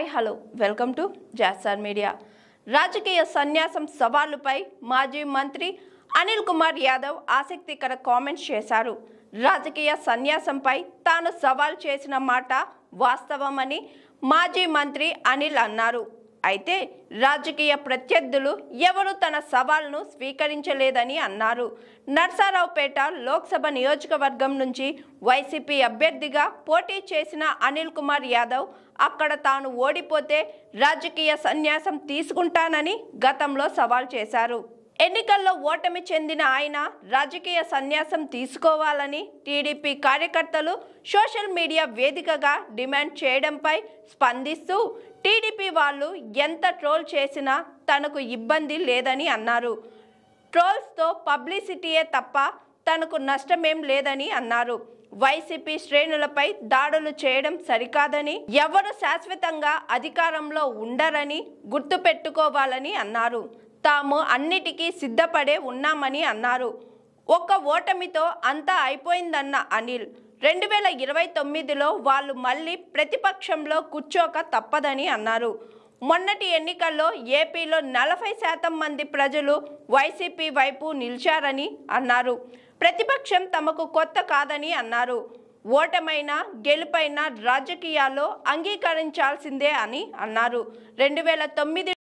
Hi hello welcome to Jassar media. రాజకీయ సన్యాసం సవాలుపై మాజీ మంత్రి అనిల్ కుమార్ యాదవ్ ఆసక్తికర కామెంట్స్ చేశారు. రాజకీయ సన్యాసంపై తాను సవాల్ చేసిన మాట వాస్తవమని మాజీ మంత్రి అనిల్ అన్నారు. అయితే రాజకీయ ప్రత్యర్థులు ఎవరు తన సవాల్ను స్వీకరించలేదని అన్నారు. నర్సారావుపేట లోక్సభ నియోజకవర్గం నుంచి వైసీపీ అభ్యర్థిగా పోటీ చేసిన అనిల్ కుమార్ యాదవ్ అక్కడ తాను ఓడిపోతే రాజకీయ సన్యాసం తీసుకుంటానని గతంలో సవాల్ చేశారు. ఎన్నికల్లో ఓటమి చెందిన ఆయన రాజకీయ సన్యాసం తీసుకోవాలని టీడీపీ కార్యకర్తలు సోషల్ మీడియా వేదికగా డిమాండ్ చేయడంపై స్పందిస్తూ టీడీపీ వాళ్ళు ఎంత ట్రోల్ చేసినా తనకు ఇబ్బంది లేదని అన్నారు. ట్రోల్స్తో పబ్లిసిటీయే తప్ప తనకు నష్టమేం లేదని అన్నారు. వైసీపీ శ్రేణులపై దాడులు చేయడం సరికాదని, ఎవరు శాశ్వతంగా అధికారంలో ఉండరని గుర్తుపెట్టుకోవాలని అన్నారు. తాము అన్నిటికీ సిద్ధపడే ఉన్నామని అన్నారు. ఒక్క ఓటమితో అంతా అయిపోయిందన్న అనిల్ 2029లో వాళ్ళు మళ్ళీ ప్రతిపక్షంలో కూర్చోక తప్పదని అన్నారు. మొన్నటి ఎన్నికల్లో ఏపీలో 40% మంది ప్రజలు వైసీపీ వైపు నిలిచారని అన్నారు. ప్రతిపక్షం తమకు కొత్త కాదని అన్నారు. ఓటమైనా గెలుపైనా రాజకీయాల్లో అంగీకరించాల్సిందే అని అన్నారు. 2009